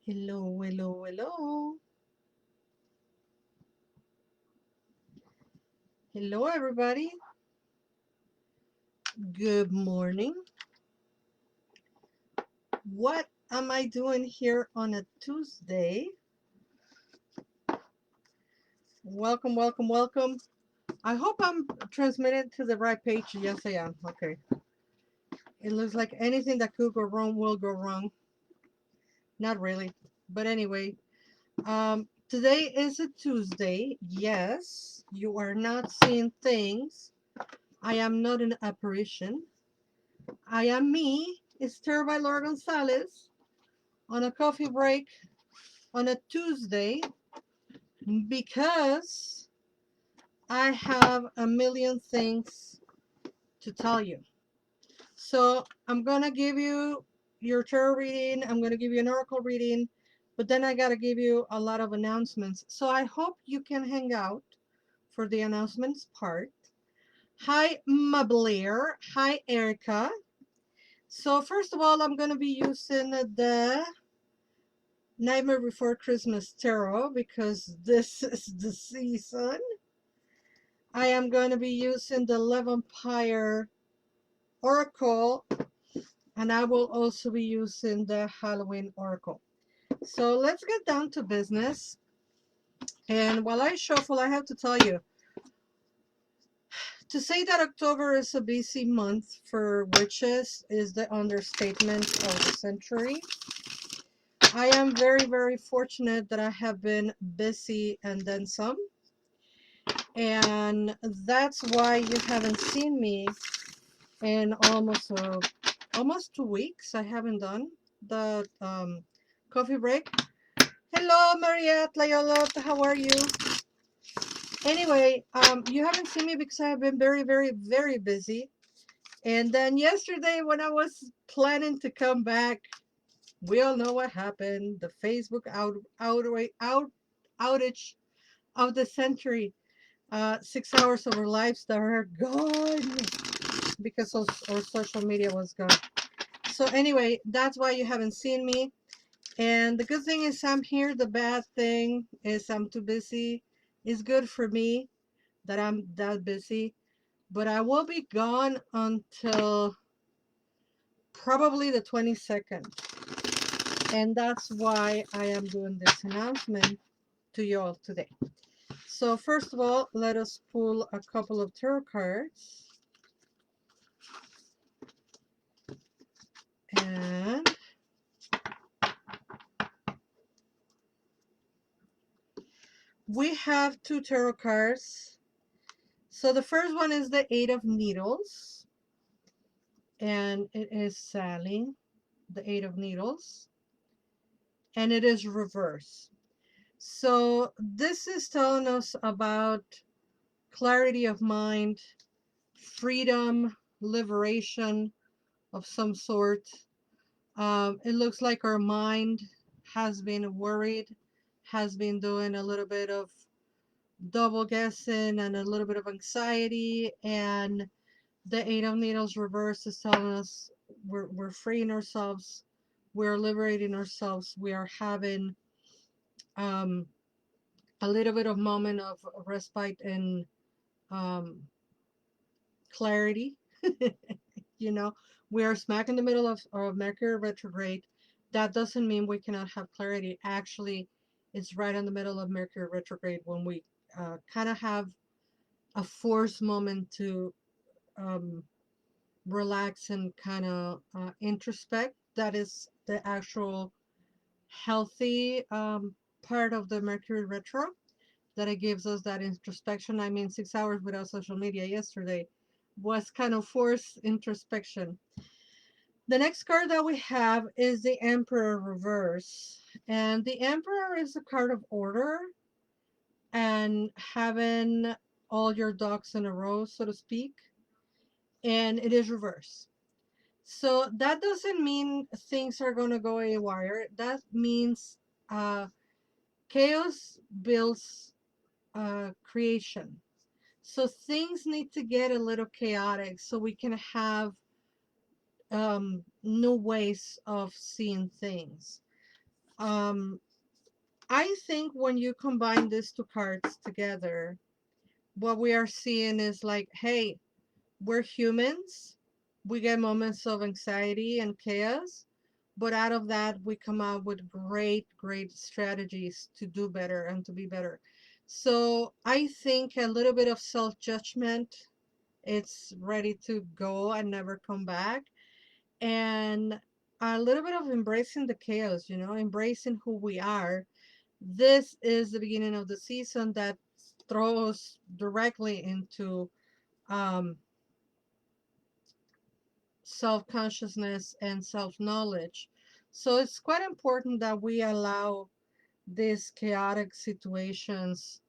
Hello, hello, hello. Hello, everybody. Good morning. What am I doing here on a Tuesday? Welcome, welcome, welcome. I hope I'm transmitting to the right page. Yes, I am. Okay. It looks like anything that could go wrong will go wrong. Not really. But anyway, today is a Tuesday. Yes, you are not seeing things. I am not an apparition. I am me. It's Terra by Laura Gonzalez on a coffee break on a Tuesday because I have a million things to tell you. So I'm gonna give you your tarot reading, I'm gonna give you an oracle reading, but then I gotta give you a lot of announcements. So I hope you can hang out for the announcements part. Hi, Mablair. Hi, Erica. So first of all, I'm gonna be using the Nightmare Before Christmas tarot because this is the season. I am going to be using the Levampire Oracle, and I will also be using the Halloween Oracle. So let's get down to business. And while I shuffle, I have to tell you, to say that October is a busy month for witches is the understatement of the century. I am very, very fortunate that I have been busy and then some. And that's why you haven't seen me in almost 2 weeks. I haven't done the coffee break. Hello, Mariette Layolot, how are you? Anyway, you haven't seen me because I have been very, very, very busy. And then yesterday, when I was planning to come back, we all know what happened. The Facebook outage of the century. 6 hours of our lives that are gone because our social media was gone. So anyway, that's why you haven't seen me. And the good thing is I'm here. The bad thing is I'm too busy. It's good for me that I'm that busy. But I will be gone until probably the 22nd. And that's why I am doing this announcement to you all today. So first of all, let us pull a couple of tarot cards. And we have two tarot cards. So the first one is the Eight of Needles, and it is Sally, the Eight of Needles, and it is reverse. So this is telling us about clarity of mind, freedom, liberation of some sort. It looks like our mind has been worried, has been doing a little bit of double guessing and a little bit of anxiety, and the Eight of Needles reverse is telling us we're freeing ourselves, we're liberating ourselves, we are having um, a little bit of moment of respite and um, clarity. you know, we are smack in the middle of Mercury retrograde. That doesn't mean we cannot have clarity. Actually, it's right in the middle of Mercury retrograde when we kind of have a forced moment to um, relax and kind of introspect. That is the actual healthy part of the Mercury retro that it gives us that introspection. I mean, 6 hours without social media yesterday was kind of forced introspection. The next card that we have is the Emperor reverse. And the Emperor is a card of order and having all your ducks in a row, so to speak. And it is reverse. So that doesn't mean things are going to go haywire. That means uh, chaos builds creation. So things need to get a little chaotic so we can have new ways of seeing things. Um, I think when you combine these two cards together, what we are seeing is like, hey, we're humans. We get moments of anxiety and chaos, but out of that, we come out with great, great strategies to do better and to be better. So I think a little bit of self judgment, it's ready to go and never come back. And a little bit of embracing the chaos, embracing who we are. This is the beginning of the season that throws directly into um, self consciousness and self knowledge. So it's quite important that we allow these chaotic situations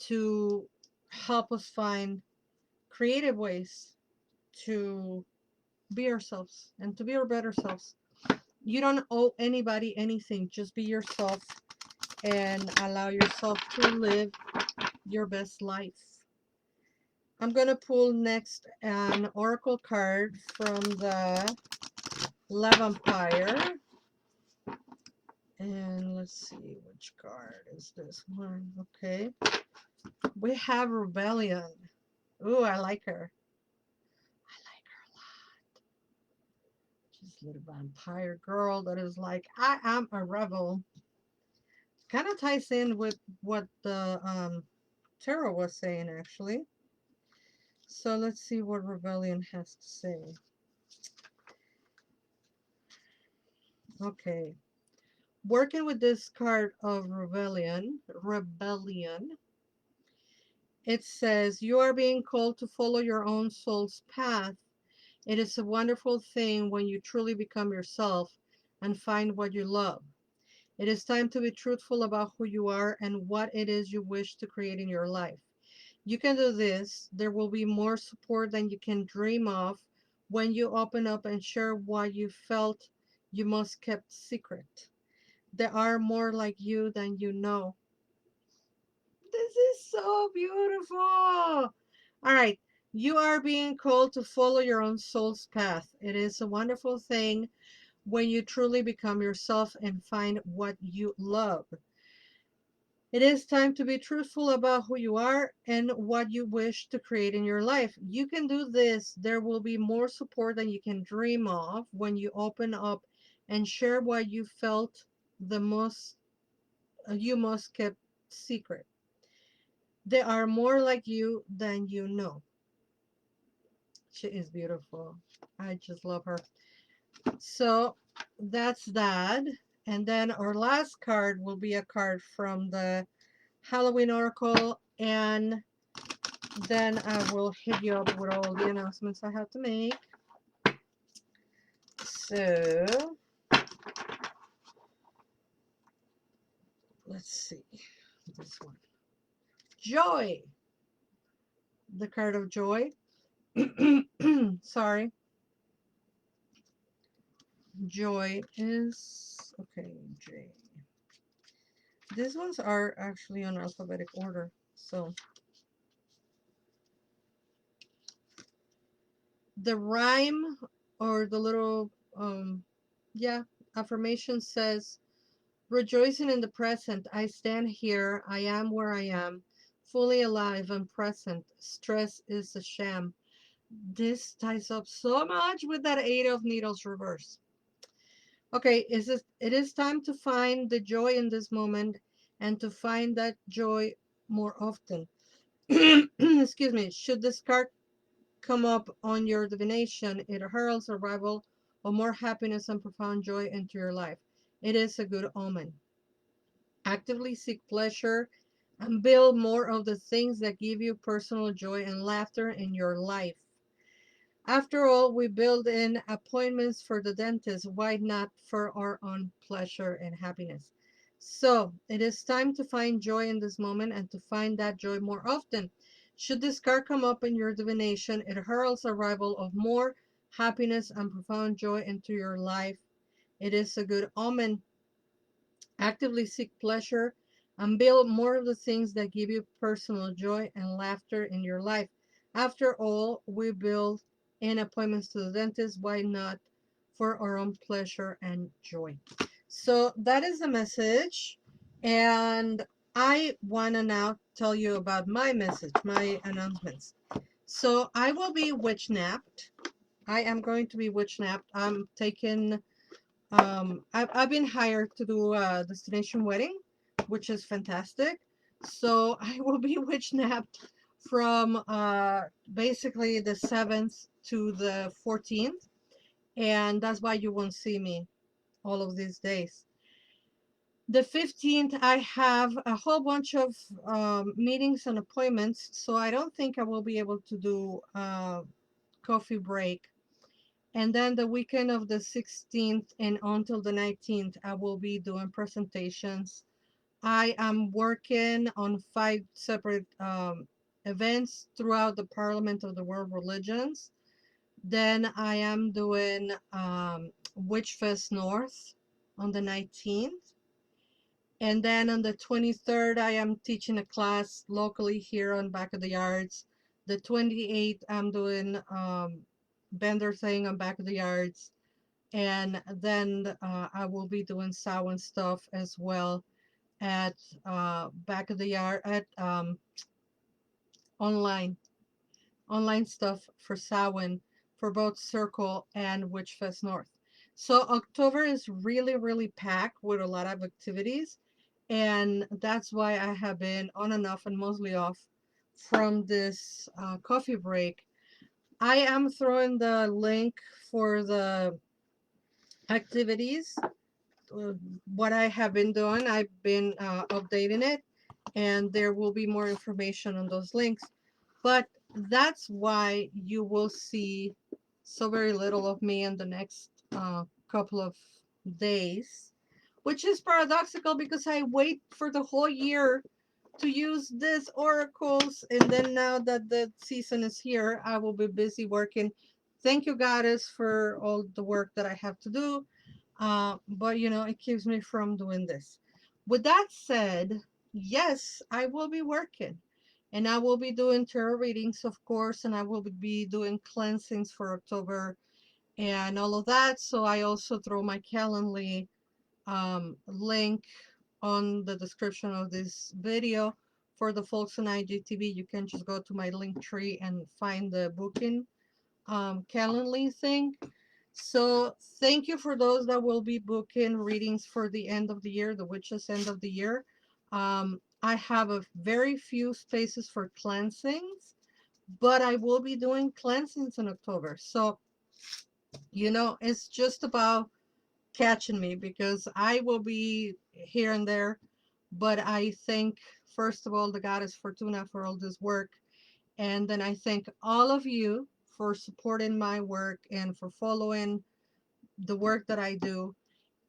to help us find creative ways to be ourselves and to be our better selves. You don't owe anybody anything, just be yourself and allow yourself to live your best life. I'm gonna pull next an oracle card from the La Vampire. And let's see, which card is this one? Okay. We have Rebellion. Ooh, I like her. I like her a lot. She's a little vampire girl that is like, I am a rebel. Kind of ties in with what the tarot was saying, actually. So let's see what Rebellion has to say. Okay. Working with this card of rebellion, it says, you are being called to follow your own soul's path. It is a wonderful thing when you truly become yourself and find what you love. It is time to be truthful about who you are and what it is you wish to create in your life. You can do this. There will be more support than you can dream of when you open up and share what you felt you must kept secret. There are more like you than you know. This is so beautiful. All right. You are being called to follow your own soul's path. It is a wonderful thing when you truly become yourself and find what you love. It is time to be truthful about who you are and what you wish to create in your life. You can do this. There will be more support than you can dream of when you open up and share what you felt the most you most kept secret. There are more like you than you know. She is beautiful. I just love her. So that's that. And then our last card will be a card from the Halloween Oracle. And then I will hit you up with all the announcements I have to make. So let's see. This one. Joy. The card of joy. Sorry. Joy is okay. J. These ones are actually on alphabetic order. So the rhyme or the little yeah, affirmation says, rejoicing in the present, I stand here, I am where I am, fully alive and present. Stress is a sham. This ties up so much with that Eight of Needles reverse. Okay, it is time to find the joy in this moment and to find that joy more often. Excuse me. Should this card come up on your divination, it heralds arrival of more happiness and profound joy into your life. It is a good omen. Actively seek pleasure and build more of the things that give you personal joy and laughter in your life. After all, we build in appointments for the dentist. Why not for our own pleasure and happiness? So, it is time to find joy in this moment and to find that joy more often. Should this card come up in your divination, it heralds arrival of more happiness and profound joy into your life. It is a good omen. Actively seek pleasure and build more of the things that give you personal joy and laughter in your life. After all, we build in appointments to the dentist. Why not for our own pleasure and joy? So that is the message. And I want to now tell you about my message, my announcements. So I will be witch napped. I am going to be witch napped. I'm taking, I've been hired to do a destination wedding, which is fantastic. So I will be witch napped from basically the 7th to the 14th. And that's why you won't see me all of these days. The 15th, I have a whole bunch of meetings and appointments, so I don't think I will be able to do coffee break. And then the weekend of the 16th and until the 19th, I will be doing presentations. I am working on 5 separate events throughout the Parliament of the World Religions. Then I am doing Witch Fest North on the 19th. And then on the 23rd, I am teaching a class locally here on Back of the Yards. The 28th, I'm doing vendor thing on Back of the Yards. And then I will be doing Samhain stuff as well at Back of the Yard at online stuff for Samhain for both Circle and Witchfest North. So October is really, really packed with a lot of activities, and that's why I have been on and off and mostly off from this coffee break. I am throwing the link for the activities, uh, what I have been doing. I've been updating it, and there will be more information on those links. But that's why you will see so very little of me in the next couple of days, which is paradoxical because I wait for the whole year to use these oracles, and then now that the season is here, I will be busy working. Thank you, Goddess, for all the work that I have to do. But it keeps me from doing this. With that said, yes, I will be working. And I will be doing tarot readings, of course, and I will be doing cleansings for October and all of that. So I also throw my Calendly link on the description of this video. For the folks on IGTV, you can just go to my link tree and find the booking Calendly thing. So thank you for those that will be booking readings for the end of the year, the witches end of the year. I have a very few spaces for cleansings, but I will be doing cleansings in October. So, it's just about catching me because I will be here and there. But I thank, first of all, the goddess Fortuna for all this work. And then I thank all of you for supporting my work and for following the work that I do.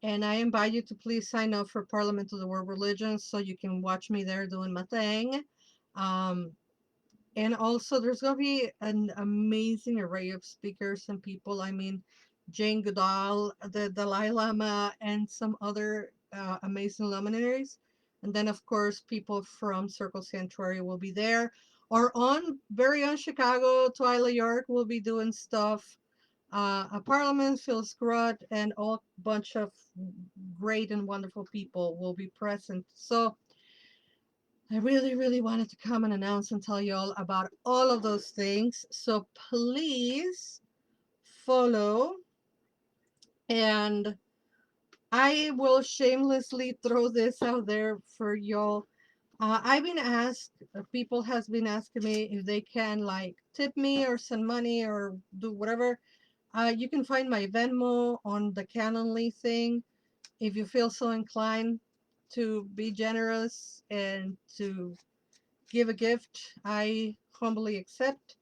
And I invite you to please sign up for Parliament of the World Religions so you can watch me there doing my thing. Um, and also, there's going to be an amazing array of speakers and people. I mean, Jane Goodall, the Dalai Lama, and some other amazing luminaries. And then, of course, people from Circle Sanctuary will be there. Our own very own Chicago, Twyla York will be doing stuff. A Parliament, Phil Scrott, and a bunch of great and wonderful people will be present. So I really, really wanted to come and announce and tell you all about all of those things. So please follow, and I will shamelessly throw this out there for y'all. I've been asked, people has been asking me if they can like tip me or send money or do whatever. You can find my Venmo on the Calendly thing if you feel so inclined to be generous and to give a gift. I humbly accept,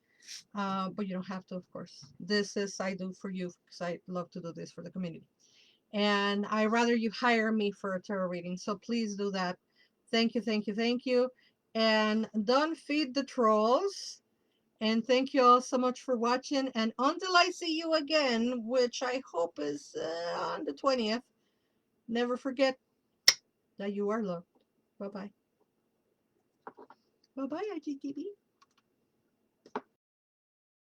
but you don't have to, of course. This is I do for you because I love to do this for the community. And I rather you hire me for a tarot reading. So please do that. Thank you, thank you, thank you. And don't feed the trolls. And thank you all so much for watching. And until I see you again, which I hope is on the 20th, never forget that you are loved. Bye bye. Bye bye, IGTV.